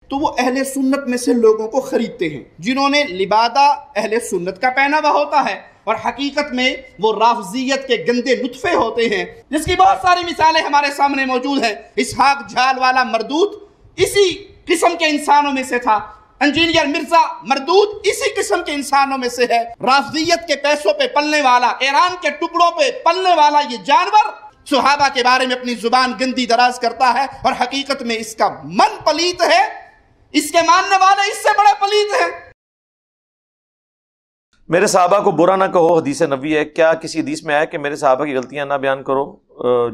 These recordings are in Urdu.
تو وہ اہل سنت میں سے لوگوں کو خریدتے ہیں جنہوں نے لبادہ اہل سنت کا پہناوا ہوتا ہے، اور حقیقت میں وہ رافضیت کے گندے نطفے ہوتے ہیں، جس کی بہت ساری مثالیں ہمارے سامنے موجود ہیں۔ اسحاق جھال والا مردود اسی قسم کے انسانوں میں سے تھا، انجینئر مرزا مردود اسی قسم کے انسانوں میں سے ہے۔ رافضیت کے پیسوں پہ پلنے والا، ایران کے ٹکڑوں پہ پلنے والا یہ جانور صحابہ کے بارے میں اپنی زبان گندی دراز کرتا ہے، اور حقیقت میں اس کا من پلیت ہے، اس کے ماننے والے اس سے بڑے پلیت ہیں۔ میرے صحابہ کو برا نہ کہو حدیث نبوی ہے۔ کیا کسی حدیث میں آیا کہ میرے صحابہ کی غلطیاں نہ بیان کرو؟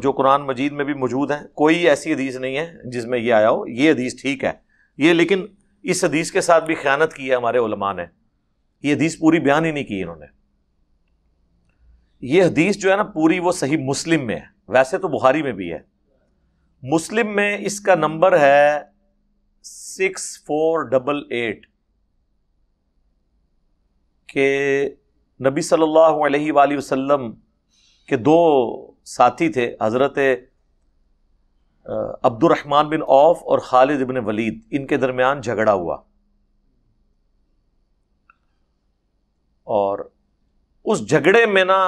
جو قرآن مجید میں بھی موجود ہیں، کوئی ایسی حدیث نہیں ہے جس میں یہ آیا ہو۔ یہ حدیث ٹھیک ہے، یہ لیکن اس حدیث کے ساتھ بھی خیانت کی ہے ہمارے علماء نے۔ یہ حدیث پوری بیان ہی نہیں کی انہوں نے۔ یہ حدیث جو ہے نا پوری، وہ صحیح مسلم میں ہے، ویسے تو بخاری میں بھی ہے۔ مسلم میں اس کا نمبر ہے 6488 کہ نبی صلی اللہ علیہ وآلہ وسلم کے دو ساتھی تھے، حضرت عبد الرحمن بن عوف اور خالد بن ولید، ان کے درمیان جھگڑا ہوا، اور اس جھگڑے میں نا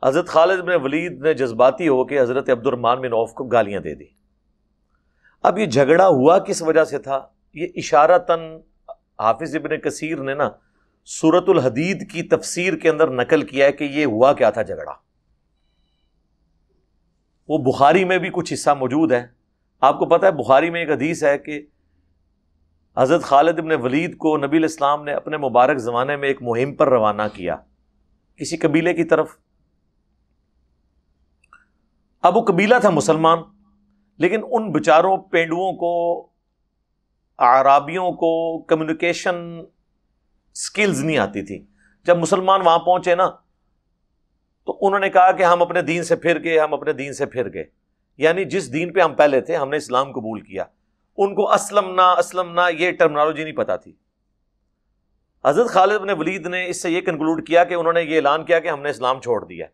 حضرت خالد بن ولید نے جذباتی ہو کے حضرت عبد الرحمن بن عوف کو گالیاں دے دی۔ اب یہ جھگڑا ہوا کس وجہ سے تھا؟ یہ اشارتاً حافظ ابن کثیر نے نا سورۃ الحدید کی تفسیر کے اندر نقل کیا ہے کہ یہ ہوا کیا تھا جھگڑا۔ وہ بخاری میں بھی کچھ حصہ موجود ہے۔ آپ کو پتہ ہے بخاری میں ایک حدیث ہے کہ حضرت خالد بن ولید کو نبی علیہ السلام نے اپنے مبارک زمانے میں ایک مہم پر روانہ کیا کسی قبیلے کی طرف۔ اب وہ قبیلہ تھا مسلمان، لیکن ان بچاروں پینڈوؤں کو، اعرابیوں کو کمیونیکیشن سکلز نہیں آتی تھی۔ جب مسلمان وہاں پہنچے نا تو انہوں نے کہا کہ ہم اپنے دین سے پھر گئے، ہم اپنے دین سے پھر گئے، یعنی جس دین پہ ہم پہلے تھے ہم نے اسلام قبول کیا۔ ان کو اسلمنا یہ ٹرمنالوجی نہیں پتا تھی۔ حضرت خالد بن ولید نے اس سے یہ کنکلوڈ کیا کہ انہوں نے یہ اعلان کیا کہ ہم نے اسلام چھوڑ دیا۔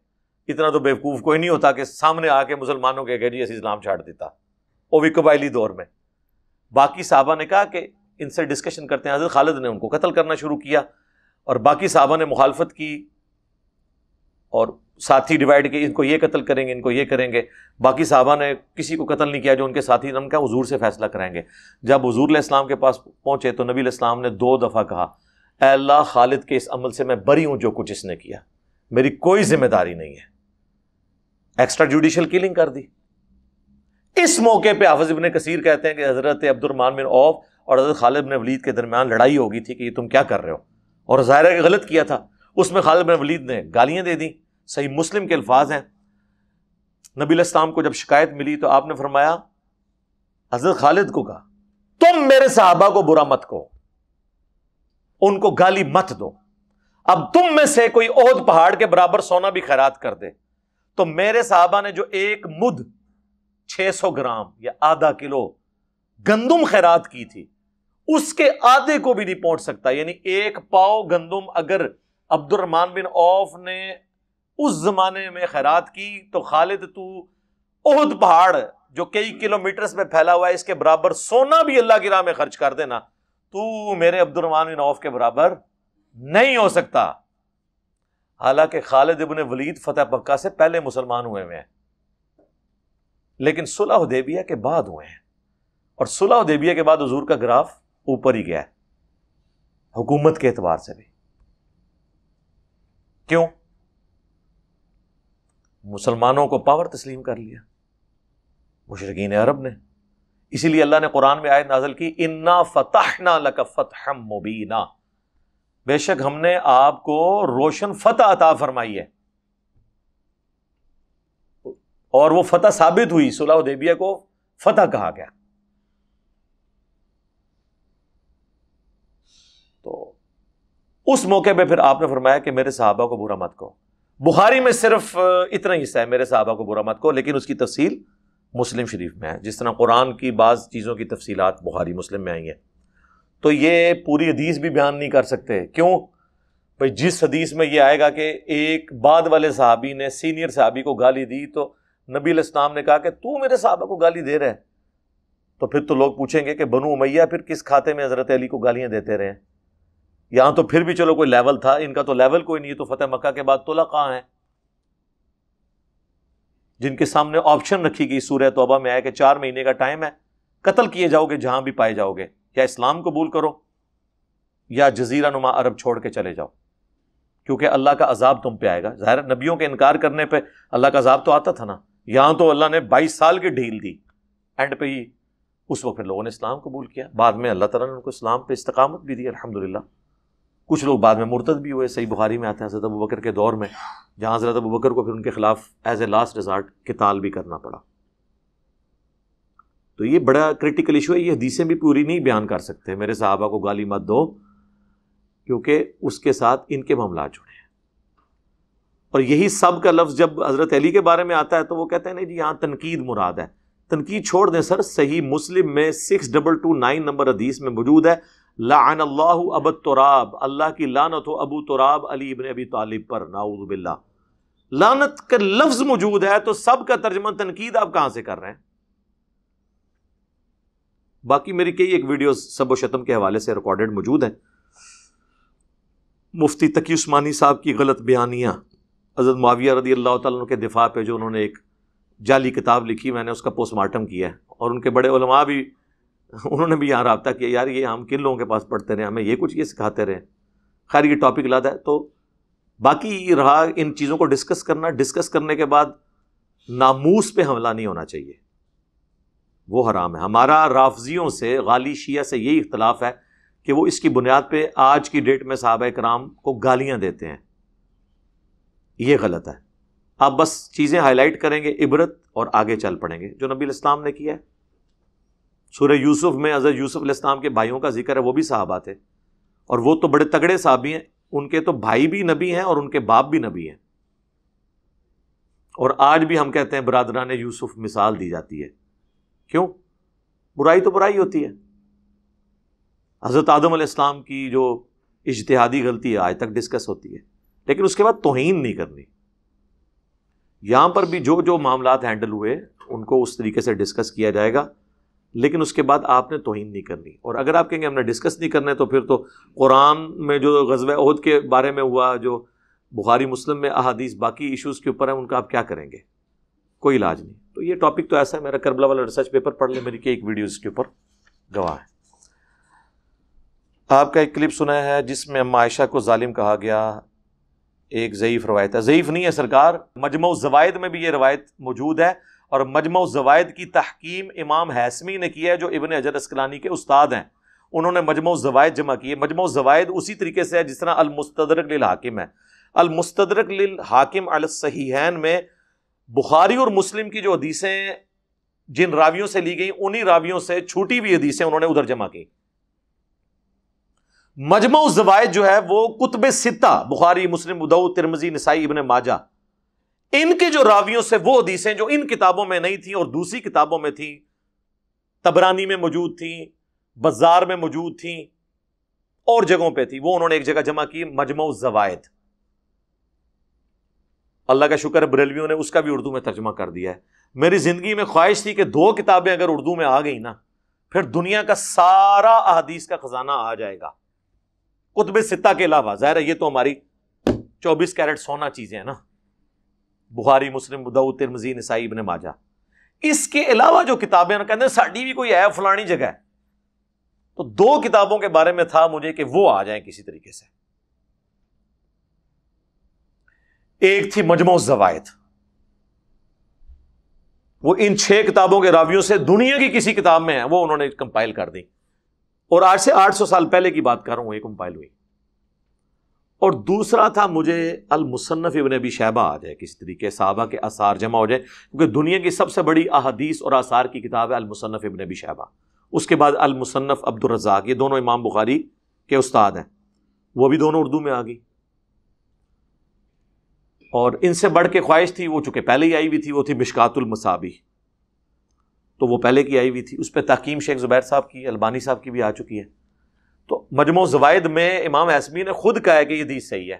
اتنا تو بیوقوف کوئی نہیں ہوتا کہ سامنے آ کے مسلمانوں کے کہ جی اسی اسلام چھاڑ دیتا، وہ بھی قبائلی دور میں۔ باقی صحابہ نے کہا کہ ان سے ڈسکشن کرتے ہیں۔ حضرت خالد نے ان کو قتل کرنا شروع کیا، اور باقی صحابہ نے مخالفت کی، اور ساتھی ڈیوائیڈ کی، ان کو یہ قتل کریں گے، ان کو یہ کریں گے۔ باقی صحابہ نے کسی کو قتل نہیں کیا جو ان کے ساتھی، نے کہا حضور سے فیصلہ کرائیں گے۔ جب حضور علیہ السلام کے پاس پہنچے تو نبی علیہ السلام نے 2 دفعہ کہا، اے اللہ، خالد کے اس عمل سے میں بری ہوں جو کچھ اس نے کیا، میری کوئی ذمہ داری نہیں ہے۔ ایکسٹرا جوڈیشل کلنگ کر دی۔ اس موقع پہ حافظ ابن کثیر کہتے ہیں کہ حضرت عبد الرحمن بن عوف اور حضرت خالد بن ولید کے درمیان لڑائی ہو گئی تھی کہ یہ تم کیا کر رہے ہو، اور ظاہر ہے کہ غلط کیا تھا۔ اس میں خالد بن ولید نے گالیاں دے دیں، صحیح مسلم کے الفاظ ہیں۔ نبی علیہ السلام کو جب شکایت ملی تو آپ نے فرمایا، حضرت خالد کو کہا تم میرے صحابہ کو برا مت کہو، ان کو گالی مت دو، اب تم میں سے کوئی احد پہاڑ کے برابر سونا بھی خیرات کر دے تو میرے صحابہ نے جو 1 مد 600 گرام یا آدھا کلو گندم خیرات کی تھی، اس کے آدھے کو بھی نہیں پہنچ سکتا۔ یعنی 1 پاؤ گندم اگر عبد الرحمن بن عوف نے اس زمانے میں خیرات کی تو خالد تو احد پہاڑ جو کئی کلومیٹرز پہ پھیلا ہوا ہے اس کے برابر سونا بھی اللہ کی راہ میں خرچ کر دینا، تو میرے عبد الرحمن بن عوف کے برابر نہیں ہو سکتا۔ حالانکہ خالد ابن ولید فتح مکہ سے پہلے مسلمان ہوئے ہیں، لیکن صلح حدیبیہ کے بعد ہوئے ہیں، اور صلح حدیبیہ کے بعد حضور کا گراف اوپر ہی گیا ہے حکومت کے اعتبار سے بھی۔ کیوں؟ مسلمانوں کو پاور تسلیم کر لیا مشرکین عرب نے۔ اسی لیے اللہ نے قرآن میں آیت نازل کی، انا فتحنا لک فتحا مبینا، بے شک ہم نے آپ کو روشن فتح عطا فرمائی ہے، اور وہ فتح ثابت ہوئی، صلح حدیبیہ کو فتح کہا گیا۔ تو اس موقع پہ پھر آپ نے فرمایا کہ میرے صحابہ کو برا مت کہو۔ بخاری میں صرف اتنا ہی حصہ ہے میرے صحابہ کو برا مت کہو، لیکن اس کی تفصیل مسلم شریف میں ہے، جس طرح قرآن کی بعض چیزوں کی تفصیلات بخاری مسلم میں آئی ہیں۔ تو یہ پوری حدیث بھی بیان نہیں کر سکتے، کیوں؟ بھائی جس حدیث میں یہ آئے گا کہ ایک بعد والے صحابی نے سینئر صحابی کو گالی دی تو نبی علیہ السلام نے کہا کہ تو میرے صحابہ کو گالی دے رہا ہے، تو پھر تو لوگ پوچھیں گے کہ بنو امیہ پھر کس کھاتے میں حضرت علی کو گالیاں دیتے رہے ہیں؟ یہاں تو پھر بھی چلو کوئی لیول تھا، ان کا تو لیول کوئی نہیں ہے. تو فتح مکہ کے بعد طلقاء ہیں جن کے سامنے آپشن رکھی گئی سورہ توبہ میں ہے کہ 4 مہینے کا ٹائم ہے، قتل کیے جاؤ گے جہاں بھی پائے جاؤ گے، یا اسلام قبول کرو یا جزیرہ نما عرب چھوڑ کے چلے جاؤ، کیونکہ اللہ کا عذاب تم پہ آئے گا. ظاہر نبیوں کے انکار کرنے پہ اللہ کا عذاب تو آتا تھا نا. یہاں تو اللہ نے 22 سال کی ڈھیل دی، اینڈ پہ ہی اس وقت لوگوں نے اسلام قبول کیا. بعد میں اللہ تعالیٰ نے ان کو اسلام پہ استقامت بھی دی الحمدللہ. کچھ لوگ بعد میں مرتد بھی ہوئے. صحیح بخاری میں آتے ہیں حضرت ابوبکر کے دور میں، جہاں حضرت ابوبکر کو پھر ان کے خلاف ایز اے لاسٹ ریزارٹ قتال بھی کرنا پڑا. تو یہ بڑا کریٹیکل ایشو ہے. یہ حدیثیں بھی پوری نہیں بیان کر سکتے، میرے صحابہ کو گالی مت دو، کیونکہ اس کے ساتھ ان کے معاملات جڑے ہیں. اور یہی سب کا لفظ جب حضرت علی کے بارے میں آتا ہے تو وہ کہتے ہیں نہیں جی یہاں تنقید مراد ہے. تنقید چھوڑ دیں سر، صحیح مسلم میں 6229 نمبر حدیث میں موجود ہے، لعن اللہ ابو تراب، اللہ کی لعنت ہو ابو تراب علی ابن ابی طالب پر، نعوذ باللہ. لعنت کا لفظ موجود ہے تو سب کا ترجمہ تنقید آپ کہاں سے کر رہے ہیں؟ باقی میری کئی ایک ویڈیوز سب و شتم کے حوالے سے ریکارڈڈ موجود ہیں. مفتی تقی عثمانی صاحب کی غلط بیانیاں حضرت معاویہ رضی اللہ تعالیٰ عنہ کے دفاع پہ جو انہوں نے ایک جعلی کتاب لکھی، میں نے اس کا پوسٹ مارٹم کیا ہے، اور ان کے بڑے علماء بھی انہوں نے بھی یہاں رابطہ کیا، یار یہ ہم کن لوگوں کے پاس پڑھتے رہے، ہمیں یہ کچھ یہ سکھاتے رہے. خیر یہ ٹاپک لادا ہے. تو باقی رہا ان چیزوں کو ڈسکس کرنا، ڈسکس کرنے کے بعد ناموس پہ حملہ نہیں ہونا چاہیے، وہ حرام ہے. ہمارا رافضیوں سے، غالی شیعہ سے یہی اختلاف ہے کہ وہ اس کی بنیاد پہ آج کی ڈیٹ میں صحابہ کرام کو گالیاں دیتے ہیں. یہ غلط ہے. آپ بس چیزیں ہائی لائٹ کریں گے عبرت اور آگے چل پڑیں گے، جو نبی علیہ السلام نے کیا ہے. سورہ یوسف میں حضرت یوسف علیہ السلام کے بھائیوں کا ذکر ہے، وہ بھی صحابہ تھے، اور وہ تو بڑے تگڑے صحابی ہیں. ان کے تو بھائی بھی نبی ہیں اور ان کے باپ بھی نبی ہیں. اور آج بھی ہم کہتے ہیں برادران یوسف مثال دی جاتی ہے. کیوں؟ برائی تو برائی ہوتی ہے. حضرت آدم علیہ السلام کی جو اجتہادی غلطی ہے آج تک ڈسکس ہوتی ہے، لیکن اس کے بعد توہین نہیں کرنی. یہاں پر بھی جو معاملات ہینڈل ہوئے ان کو اس طریقے سے ڈسکس کیا جائے گا، لیکن اس کے بعد آپ نے توہین نہیں کرنی. اور اگر آپ کہیں گے ہم نے ڈسکس نہیں کرنے، تو پھر تو قرآن میں جو غزوہ احد کے بارے میں ہوا، جو بخاری مسلم میں احادیث باقی ایشوز کے اوپر ہیں، ان کا آپ کیا کریں گے؟ کوئی علاج نہیں. تو یہ ٹاپک تو ایسا ہے، میرا کربلا والا ریسرچ پیپر پڑھ لیں، میری ایک ویڈیو اس کے اوپر گواہ ہے. آپ کا ایک کلپ سنا ہے جس میں اما عائشہ کو ظالم کہا گیا، ایک ضعیف روایت ہے. ضعیف نہیں ہے سرکار، مجمع الزوائد میں بھی یہ روایت موجود ہے، اور مجمع الزوائد کی تحکیم امام حیثمی نے کی ہے جو ابن حجر اسقلانی کے استاد ہیں. انہوں نے مجمع الزوائد جمع کی ہے. مجمع الزوائد اسی طریقے سے ہے جس طرح المستدرک للحاکم ہے. المستدرک للحاکم علی الصحیحین میں بخاری اور مسلم کی جو حدیثیں جن راویوں سے لی گئیں، انہی راویوں سے چھوٹی ہوئی حدیثیں انہوں نے ادھر جمع کی. مجمع الزوائد جو ہے وہ کتب ستہ، بخاری، مسلم، ابو داؤد، ترمذی، نسائی، ابن ماجہ، ان کے جو راویوں سے وہ حدیثیں جو ان کتابوں میں نہیں تھیں اور دوسری کتابوں میں تھیں، طبرانی میں موجود تھیں، بزار میں موجود تھیں، اور جگہوں پہ تھی، وہ انہوں نے ایک جگہ جمع کی، مجمع الزوائد. اللہ کا شکر ہے بریلویوں نے اس کا بھی اردو میں ترجمہ کر دیا ہے. میری زندگی میں خواہش تھی کہ 2 کتابیں اگر اردو میں آ گئی نا، پھر دنیا کا سارا احادیث کا خزانہ آ جائے گا کتب ستہ کے علاوہ. ظاہر ہے یہ تو ہماری 24 کیرٹ سونا چیزیں ہیں نا، بخاری، مسلم، ابو داؤد، ترمذی، نسائی، ابن ماجہ. اس کے علاوہ جو کتابیں کہتے ہیں ساڈی بھی کوئی ہے فلانی جگہ ہے، تو 2 کتابوں کے بارے میں تھا مجھے کہ وہ آ جائیں کسی طریقے سے. ایک تھی مجمع الزوائد، وہ ان 6 کتابوں کے راویوں سے دنیا کی کسی کتاب میں ہے، وہ انہوں نے کمپائل کر دی، اور آج سے 800 سال پہلے کی بات کر رہا ہوں یہ کمپائل ہوئی. اور دوسرا تھا مجھے المصنف ابن ابی شیبہ آ جائے کسی طریقے، صحابہ کے آثار جمع ہو جائے، کیونکہ دنیا کی سب سے بڑی احادیث اور آثار کی کتاب ہے المصنف ابن ابی شیبہ. اس کے بعد المصنف عبد الرزاق، یہ دونوں امام بخاری کے استاد ہیں، وہ بھی دونوں اردو میں آ گئی. اور ان سے بڑھ کے خواہش تھی، وہ چونکہ پہلے ہی آئی ہوئی تھی، وہ تھی مشکات المصابیح، تو وہ پہلے کی آئی ہوئی تھی. اس پہ تحقیم شیخ زبیر صاحب کی، البانی صاحب کی بھی آ چکی ہے. تو مجموع الزوائد میں امام حیثمی نے خود کہا ہے کہ یہ حدیث صحیح ہے،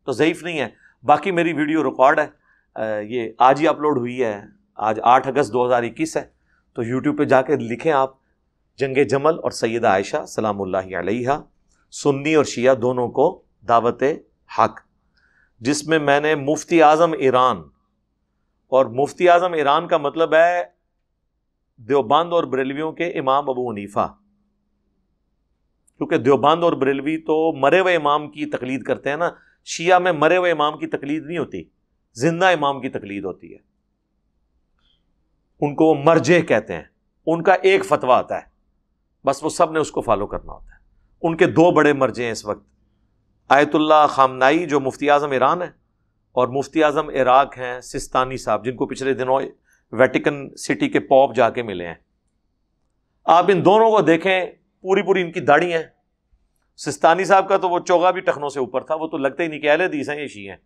تو ضعیف نہیں ہے. باقی میری ویڈیو ریکارڈ ہے، یہ آج ہی اپلوڈ ہوئی ہے، آج 8 اگست 2021 ہے. تو یوٹیوب پہ جا کے لکھیں آپ جنگ جمل اور سیدہ عائشہ سلام اللہ علیہا، سنی اور شیعہ دونوں کو دعوت حق، جس میں میں نے مفتی اعظم ایران، اور مفتی اعظم ایران کا مطلب ہے دیوبند اور بریلویوں کے امام ابو حنیفہ، کیونکہ دیوبند اور بریلوی تو مرے ہوئے امام کی تقلید کرتے ہیں نا، شیعہ میں مرے ہوئے امام کی تقلید نہیں ہوتی، زندہ امام کی تقلید ہوتی ہے، ان کو مرجع کہتے ہیں، ان کا ایک فتویٰ آتا ہے، بس وہ سب نے اس کو فالو کرنا ہوتا ہے۔ ان کے دو بڑے مرجع ہیں اس وقت، آیت اللہ خامنائی جو مفتی اعظم ایران ہے، اور مفتی اعظم عراق ہیں سستانی صاحب، جن کو پچھلے دنوں ویٹیکن سٹی کے پوپ جا کے ملے ہیں۔ آپ ان دونوں کو دیکھیں، پوری پوری ان کی داڑھی ہیں۔ سستانی صاحب کا تو وہ چوغا بھی ٹخنوں سے اوپر تھا، وہ تو لگتا ہی نہیں کہ اہل حدیث ہیں، یہ شیعہ ہیں،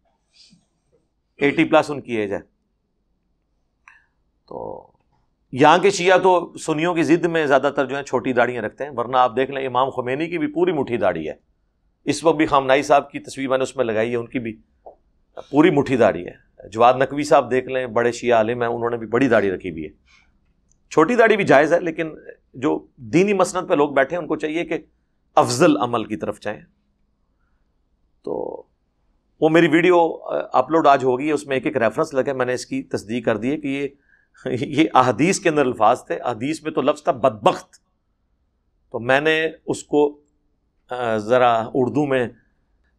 80+ ان کی ایج ہے۔ تو یہاں کے شیعہ تو سنیوں کی ضد میں زیادہ تر جو ہیں چھوٹی داڑیاں رکھتے ہیں، ورنہ آپ دیکھ لیں امام خمینی کی بھی پوری مٹھی داڑھی ہے۔ اس وقت بھی خامنائی صاحب کی تصویر میں نے اس میں لگائی ہے، ان کی بھی پوری مٹھی داڑھی ہے۔ جواد نقوی صاحب دیکھ لیں، بڑے شیعہ عالم ہیں، انہوں نے بھی بڑی داڑھی رکھی ہوئی ہے۔ چھوٹی داڑھی بھی جائز ہے، لیکن جو دینی مسند پہ لوگ بیٹھے ہیں ان کو چاہیے کہ افضل عمل کی طرف جائیں۔ تو وہ میری ویڈیو اپلوڈ آج ہوگی ہے، اس میں ایک ایک ریفرنس لگے، میں نے اس کی تصدیق کر دی ہے کہ یہ احادیث کے اندر الفاظ تھے، احادیث میں تو لفظ تھا بدبخت، تو میں نے اس کو ذرا اردو میں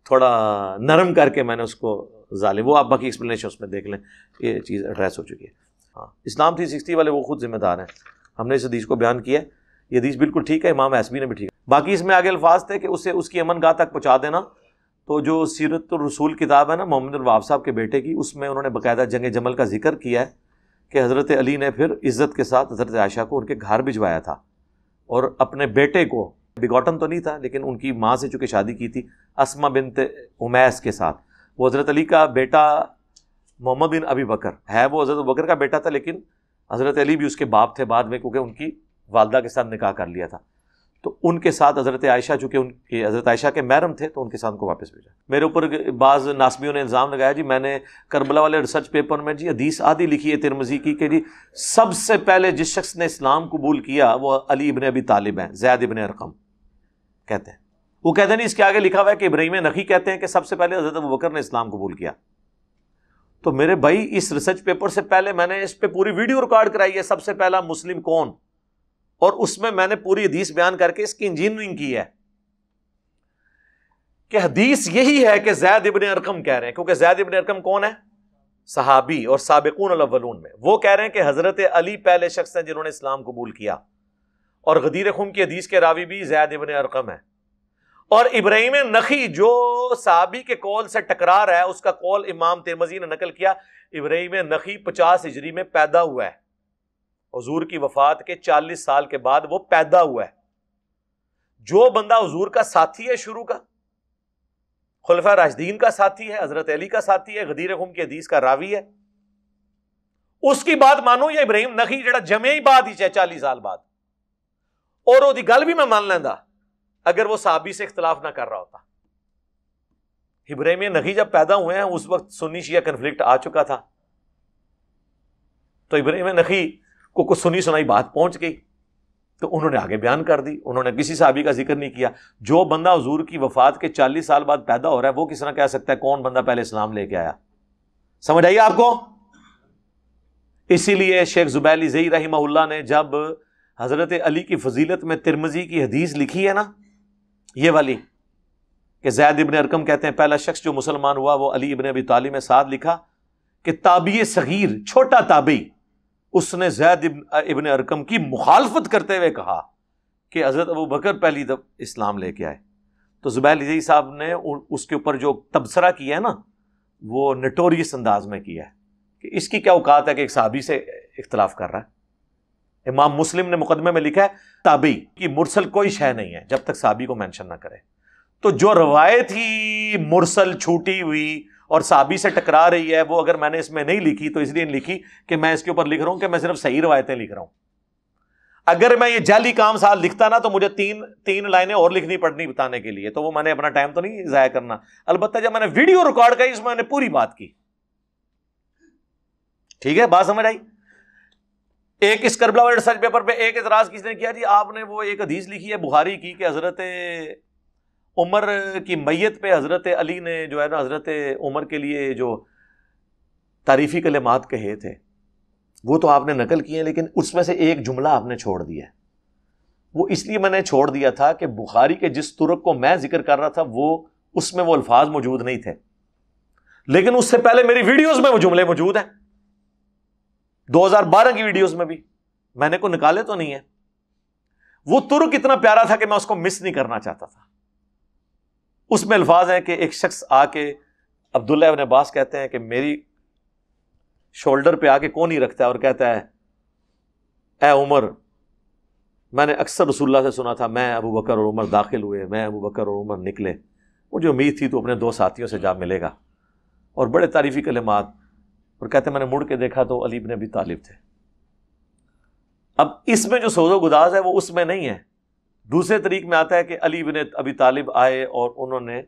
تھوڑا نرم کر کے میں نے اس کو ظالم، وہ آپ باقی ایکسپلینیشن اس میں دیکھ لیں، یہ چیز ایڈریس ہو چکی ہے۔ ہاں، اسلام 360 والے وہ خود ذمہ دار ہیں، ہم نے اس حدیث کو بیان کیا ہے، یہ حدیث بالکل ٹھیک ہے، امام حسبی نے بھی ٹھیک ہے۔ باقی اس میں آگے الفاظ تھے کہ اسے اس کی امن گاہ تک پہنچا دینا۔ تو جو سیرت الرسول کتاب ہے نا محمد الوہاب صاحب کے بیٹے کی، اس میں انہوں نے باقاعدہ جنگ جمل کا ذکر کیا ہے کہ حضرت علی نے پھر عزت کے ساتھ حضرت عائشہ کو ان کے گھر بھجوایا تھا، اور اپنے بیٹے کو، بگوٹن تو نہیں تھا لیکن ان کی ماں سے چونکہ شادی کی تھی اسما بنت امیس کے ساتھ، وہ حضرت علی کا بیٹا محمد بن ابی بکر ہے، وہ حضرت بکر کا بیٹا تھا، لیکن حضرت علی بھی اس کے باپ تھے بعد میں، کیونکہ ان کی والدہ کے ساتھ نکاح کر لیا تھا۔ تو ان کے ساتھ حضرت عائشہ، چونکہ ان کے حضرت عائشہ کے محرم تھے، تو ان کے ساتھ کو واپس بھیجا۔ میرے اوپر بعض ناسبیوں نے الزام لگایا جی میں نے کربلا والے ریسرچ پیپر میں جی حدیث آدھی لکھی ہے ترمذی کی کہ جی سب سے پہلے جس شخص نے اسلام قبول کیا وہ علی ابن ابی طالب ہیں، زید ابن ارقم کہتے ہیں۔ وہ کہتے ہیں نہیں، اس کے آگے لکھا ہوا ہے کہ ابراہیم نخعی کہتے ہیں کہ سب سے پہلے حضرت ابوبکر نے اسلام قبول کیا۔ تو میرے بھائی اس ریسرچ پیپر سے پہلے میں نے اس پہ پوری ویڈیو ریکارڈ کرائی ہے، سب سے پہلا مسلم کون، اور اس میں نے پوری حدیث بیان کر کے اس کی انجینئرنگ کی ہے کہ حدیث یہی ہے کہ زید ابن ارقم کہہ رہے ہیں، کیونکہ زید ابن ارقم کون ہے؟ صحابی اور سابقون الاولون میں، وہ کہہ رہے ہیں کہ حضرت علی پہلے شخص ہیں جنہوں نے اسلام قبول کیا، اور غدیر خم کی حدیث کے راوی بھی زید ابن ارقم ہے۔ اور ابراہیم نخعی جو صحابی کے قول سے ٹکرا رہا ہے، اس کا قول امام ترمذی نے نقل کیا، ابراہیم نخعی 50 ہجری میں پیدا ہوا ہے، حضور کی وفات کے 40 سال کے بعد وہ پیدا ہوا ہے۔ جو بندہ حضور کا ساتھی ہے شروع کا، خلفاء راشدین کا ساتھی ہے، حضرت علی کا ساتھی ہے، غدیر خم کی حدیث کا راوی ہے، اس کی بات مانو، یا ابراہیم نخعی جڑا جمع ہی بعد ہی 40 سال بعد، اور وہ دی گل بھی میں مان لینا اگر وہ صحابی سے اختلاف نہ کر رہا ہوتا۔ ابراہیم نخعی جب پیدا ہوئے ہیں اس وقت سنی شیعہ کنفلکٹ آ چکا تھا، تو ابراہیم نخعی کو کچھ سنی سنائی بات پہنچ گئی، تو انہوں نے آگے بیان کر دی، انہوں نے کسی صحابی کا ذکر نہیں کیا۔ جو بندہ حضور کی وفات کے 40 سال بعد پیدا ہو رہا ہے وہ کس طرح کہہ سکتا ہے کون بندہ پہلے اسلام لے کے آیا؟ سمجھ آئیے آپ کو؟ اسی لیے شیخ زبیلی زئی رحمہ اللہ نے جب حضرت علی کی فضیلت میں ترمذی کی حدیث لکھی ہے نا، یہ والی کہ زید ابن ارقم کہتے ہیں پہلا شخص جو مسلمان ہوا وہ علی ابن ابی طالب، میں ساتھ لکھا کہ تابعی صغیر، چھوٹا تابعی، اس نے زید ابن ارقم کی مخالفت کرتے ہوئے کہا کہ حضرت ابو بکر پہلی دفعہ اسلام لے کے آئے۔ تو زبیل جی صاحب نے اس کے اوپر جو تبصرہ کیا ہے نا، وہ نٹوریس انداز میں کیا ہے کہ اس کی کیا اوقات ہے کہ ایک صحابی سے اختلاف کر رہا ہے۔ امام مسلم نے مقدمے میں لکھا ہے تابعی کی مرسل کوئی شے نہیں ہے جب تک صحابی کو مینشن نہ کرے۔ تو جو روایت ہی مرسل چھوٹی ہوئی اور صحابی سے ٹکرا رہی ہے، وہ اگر میں نے اس میں نہیں لکھی تو اس لیے نہیں لکھی کہ میں اس کے اوپر لکھ رہا ہوں کہ میں صرف صحیح روایتیں لکھ رہا ہوں۔ اگر میں یہ جعلی کام ساتھ لکھتا نا تو مجھے تین لائنیں اور لکھنی پڑنی بتانے کے لیے، تو وہ میں نے اپنا ٹائم تو نہیں ضائع کرنا۔ البتہ جب میں نے ویڈیو ریکارڈ کی اس میں نے پوری بات کی۔ ٹھیک ہے، بات سمجھ آئی؟ ایک اس کربلا والے ریسرچ پیپر پہ ایک اعتراض کسی نے کیا، جی آپ نے وہ ایک حدیث لکھی ہے بخاری کی کہ حضرت عمر کی میت پہ حضرت علی نے جو ہے نا حضرت عمر کے لیے جو تعریفی کلمات کہے تھے وہ تو آپ نے نقل کیے ہیں، لیکن اس میں سے ایک جملہ آپ نے چھوڑ دیا ہے۔ وہ اس لیے میں نے چھوڑ دیا تھا کہ بخاری کے جس طرق کو میں ذکر کر رہا تھا وہ اس میں وہ الفاظ موجود نہیں تھے، لیکن اس سے پہلے میری ویڈیوز میں وہ جملے موجود ہیں، 2012 کی ویڈیوز میں بھی میں نے کوئی نکالے تو نہیں ہے۔ وہ طرق اتنا پیارا تھا کہ میں اس کو مس نہیں کرنا چاہتا تھا۔ اس میں الفاظ ہیں کہ ایک شخص آ کے، عبداللہ ابن عباس کہتے ہیں کہ میری شولڈر پہ آ کے کون ہی رکھتا ہے اور کہتا ہے اے عمر، میں نے اکثر رسول اللہ سے سنا تھا میں ابو بکر اور عمر داخل ہوئے، میں ابو بکر اور عمر نکلے، مجھے امید تھی تو اپنے 2 ساتھیوں سے جا ملے گا، اور بڑے تعریفی کلمات، اور کہتے ہیں میں نے مڑ کے دیکھا تو علی بن ابی طالب تھے۔ اب اس میں جو سوز و گداز ہے وہ اس میں نہیں ہے۔ دوسرے طریق میں آتا ہے کہ علی بن ابی طالب آئے اور انہوں نے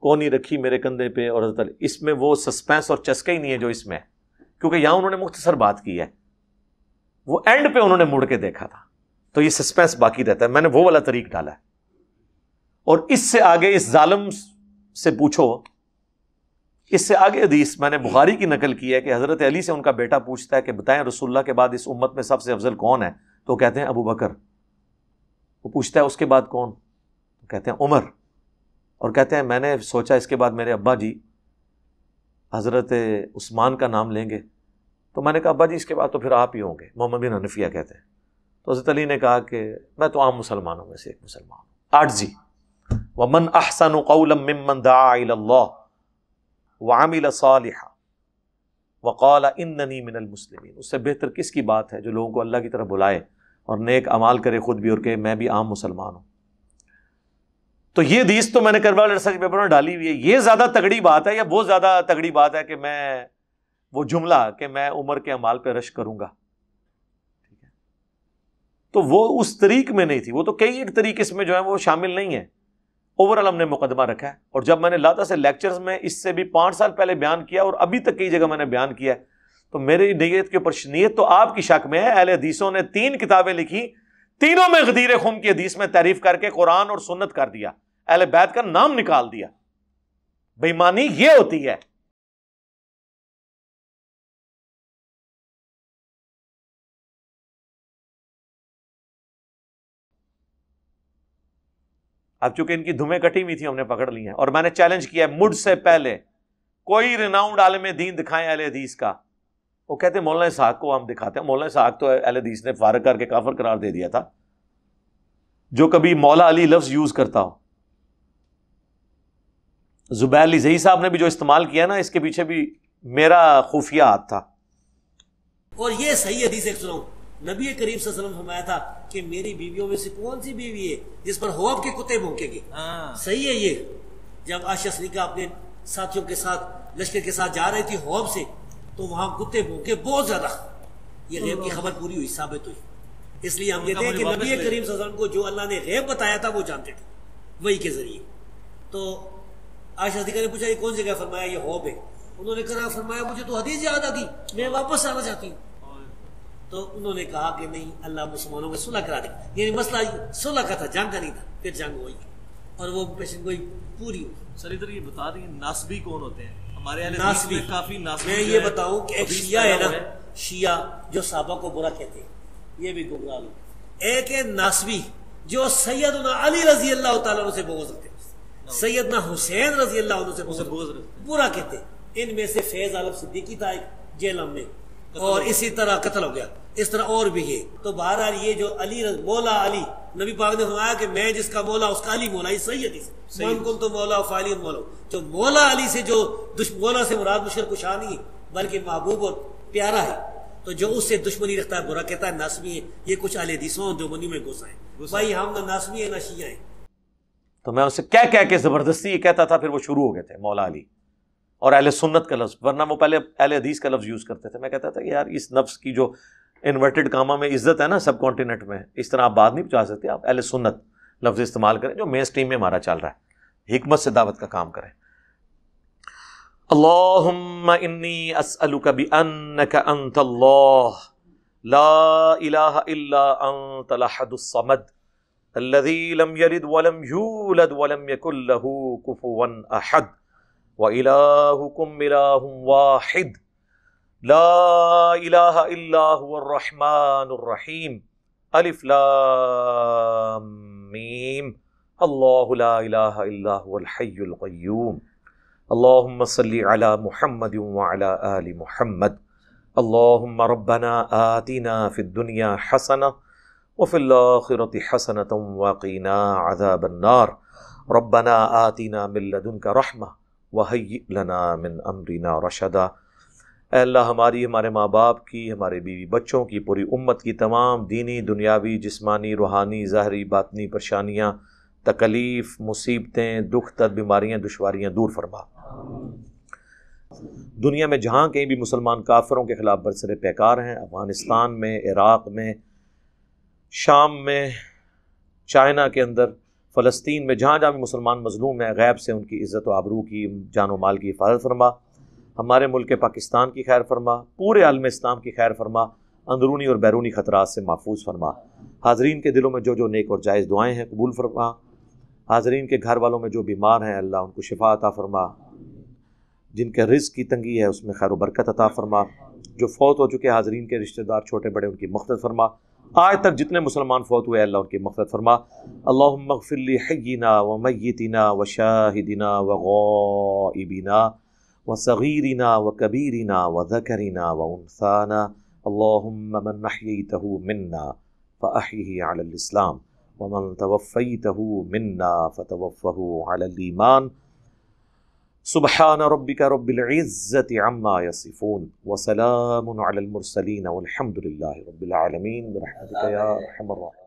کونی رکھی میرے کندھے پہ، اور حضرت علی، اس میں وہ سسپینس اور چسکا ہی نہیں ہے جو اس میں ہے، کیونکہ یہاں انہوں نے مختصر بات کی ہے، وہ اینڈ پہ انہوں نے مڑ کے دیکھا تھا، تو یہ سسپینس باقی رہتا ہے۔ میں نے وہ والا طریق ڈالا ہے۔ اور اس سے آگے اس ظالم سے پوچھو، اس سے آگے حدیث میں نے بخاری کی نقل کی ہے کہ حضرت علی سے ان کا بیٹا پوچھتا ہے کہ بتائیں رسول اللہ کے بعد اس امت میں سب سے افضل کون ہے؟ تو کہتے ہیں ابو بکر۔ وہ پوچھتا ہے اس کے بعد کون؟ تو کہتے ہیں عمر، اور کہتے ہیں میں نے سوچا اس کے بعد میرے ابا جی حضرت عثمان کا نام لیں گے، تو میں نے کہا ابا جی اس کے بعد تو پھر آپ ہی ہوں گے، محمد بن حنفیہ کہتے ہیں۔ تو حضرت علی نے کہا کہ میں تو عام مسلمانوں میں سے ایک مسلمان ہوں۔ 8 جی وَمَنْ أَحْسَنُ قَوْلًا مِّمَّنْ دَعَا إِلَى اللَّهِ وَعَمِلَ صَالِحًا وَقَالَ إِنَّنِي مِنَ الْمُسْلِمِينَ۔ اس سے بہتر کس کی بات ہے جو لوگوں کو اللہ کی طرف بلائے اور نیک اعمال کرے خود بھی، اور کہ میں بھی عام مسلمان ہوں۔ تو یہ حدیث تو میں نے کربلا ریسرچ پیپر میں ڈالی ہوئی ہے۔ یہ زیادہ تگڑی بات ہے یا بہت زیادہ تگڑی بات ہے کہ میں وہ جملہ کہ میں عمر کے اعمال پہ رش کروں گا، تو وہ اس طریق میں نہیں تھی، وہ تو کئی ایک طریق اس میں جو ہے وہ شامل نہیں ہے۔ اوورال ہم نے مقدمہ رکھا ہے، اور جب میں نے لاتا سے لیکچرز میں اس سے بھی 5 سال پہلے بیان کیا اور ابھی تک کئی جگہ میں نے بیان کیا ہے، تو میری نیت کے اوپر نیت تو آپ کی شک میں ہے۔ اہل حدیثوں نے 3 کتابیں لکھی، تینوں میں غدیر خم کی حدیث میں تعریف کر کے قرآن اور سنت کر دیا، اہل بیت کا نام نکال دیا۔ بے ایمانی یہ ہوتی ہے۔ اب چونکہ ان کی دھمیں کٹی ہوئی تھی ہم نے پکڑ لی ہیں، اور میں نے چیلنج کیا ہے مجھ سے پہلے کوئی ریناؤنڈ عالم دین دکھائیں اہل حدیث کا۔ وہ کہتے ہیں مولانا اسحاق کو ہم دکھاتے ہیں۔ مولانا اسحاق تو اہل حدیث نے فارغ کر کے کافر قرار دے دیا تھا، جو کبھی مولا علی لفظ یوز کرتا ہو۔ زبیر علی زئی صاحب نے بھی جو استعمال کیا نا، اس کے پیچھے بھی میرا خفیہ ہاتھ تھا۔ اور یہ صحیح حدیث ایک سناؤں، نبی کریم صلی اللہ علیہ وسلم فرمایا تھا کہ میری بیویوں میں سے کون سی بیوی ہے جس پر ہواب کے کتے بھونکیں گے؟ صحیح ہے یہ۔ جب عائشہ صدیقہ اپنے ساتھیوں کے ساتھ لشکر کے ساتھ جا رہی تھی ہواب سے، تو وہاں کتے بھونکے بہت زیادہ۔ یہ غیب کی خبر پوری ہوئی، ثابت ہوئی۔ اس لیے ہم کہتے ہیں کہ نبی کریم صلی اللہ علیہ وسلم کو جو اللہ نے غیب بتایا تھا وہ جانتے تھے وہی کے ذریعے۔ تو عائشہ صدیقہ نے پوچھا یہ کون جگہ؟ فرمایا یہ ہواب ہے۔ انہوں نے کہا فرمایا مجھے تو حدیث یاد آ گئی، میں واپس آنا چاہتی ہوں۔ تو انہوں نے کہا کہ نہیں، اللہ مسلمانوں میں صلح کرا دے، یعنی مسئلہ صلح کا تھا، جنگ کا نہیں تھا۔ پھر جنگ ہوئی اور وہ پیشن گوئی پوری ہوئی۔ سر ادھر یہ بتا دیں ناسبی کون ہوتے ہیں؟ ہمارے اہل ناسبی حدیث میں کافی ناسبی، میں یہ بتاؤں کہ ایک شیعہ ہے نا، شیعہ جو صحابہ کو برا کہتے ہیں، یہ بھی گمراہ لوگ۔ ایک ہے ناسبی جو سیدنا علی رضی اللہ تعالیٰ عنہ سے بغض رکھتے ہیں، سیدنا حسین رضی اللہ عنہ سے بغض برا کہتے ہیں۔ ان میں سے فیض عالم صدیقی تھا ایک جیلم میں، اور اسی طرح قتل ہو گیا، اس طرح اور بھی ہے۔ تو بہرحال یہ جو علی مولا علی، نبی پاک نے فرمایا کہ میں جس کا مولا اس کا علی مولا، یہ صحیح حدیث ہے۔ من کن تو مولا فعلی مولا، جو مولا علی سے جو مولا سے مراد مشرک کشا نہیں ہے بلکہ محبوب اور پیارا ہے، تو جو اس سے دشمنی رکھتا ہے برا کہتا ہے ناسبی ہے۔ یہ کچھ اہل حدیثوں دیوبندی میں گھس ہیں بھائی، ہم نہ ناسبی ہیں نہ شیعہ ہیں۔ تو میں اسے کہہ کے زبردستی یہ کہتا تھا، پھر وہ شروع ہو گئے تھے مولا علی اور اہل سنت کا لفظ، ورنہ وہ پہلے اہل حدیث کا لفظ یوز کرتے تھے۔ میں کہتا تھا کہ یار اس نفس کی جو انورٹڈ کاما میں عزت ہے نا سب کانٹیننٹ میں، اس طرح آپ بات نہیں پہنچا سکتے۔ آپ اہل سنت لفظ استعمال کریں جو مین سٹریم میں ہمارا چل رہا ہے، حکمت سے دعوت کا کام کریں۔ اللہم انی اسألک بانک انت اللہ لا الہ الا انت الاحد الصمد الذی لم یلد ولم یولد ولم یکن له کفوا احد وإلہکم الہ واحد لا الہ الا هو الرحمن الرحیم الف لام میم اللہ لا الہ الا هو الحی القیوم اللہم صلی علی محمد وعلی آل محمد اللہم ربنا آتنا فی الدنیا حسنہ وفی الآخرة حسنة وقنا عذاب النار ربنا آتنا من لدنک رحمہ وہیئ لنا من امرنا رشدا۔ اے اللہ ہماری، ہمارے ماں باپ کی، ہمارے بیوی بچوں کی، پوری امت کی تمام دینی، دنیاوی، جسمانی، روحانی، ظاہری، باطنی پریشانیاں، تکلیف، مصیبتیں، دکھ درد، بیماریاں، دشواریاں دور فرما۔ دنیا میں جہاں کہیں بھی مسلمان کافروں کے خلاف برسر پیکار ہیں، افغانستان میں، عراق میں، شام میں، چائنا کے اندر، فلسطین میں، جہاں جہاں بھی مسلمان مظلوم ہیں، غیب سے ان کی عزت و آبرو کی، جان و مال کی حفاظت فرما۔ ہمارے ملک پاکستان کی خیر فرما، پورے عالم اسلام کی خیر فرما، اندرونی اور بیرونی خطرات سے محفوظ فرما۔ حاضرین کے دلوں میں جو جو نیک اور جائز دعائیں ہیں قبول فرما۔ حاضرین کے گھر والوں میں جو بیمار ہیں اللہ ان کو شفا عطا فرما۔ جن کے رزق کی تنگی ہے اس میں خیر و برکت عطا فرما۔ جو فوت ہو چکے حاضرین کے رشتہ دار چھوٹے بڑے ان کی مغفرت فرما۔ آج تک جتنے مسلمان فوت ہوئے اللہ ان کی مغفرت فرما۔ اللہم اغفر لحینا ومیتنا وشاہدنا وغائبنا وصغیرنا وکبیرنا وذکرنا وانثانا اللہم من احییتہ منا فاحیہ علی الاسلام ومن توفیتہ منا فتوفہ علی الایمان سبحان ربک رب العزت عما یصفون وسلام علی المرسلین والحمد للہ رب العالمین برحمتک یا ارحم الراحمین۔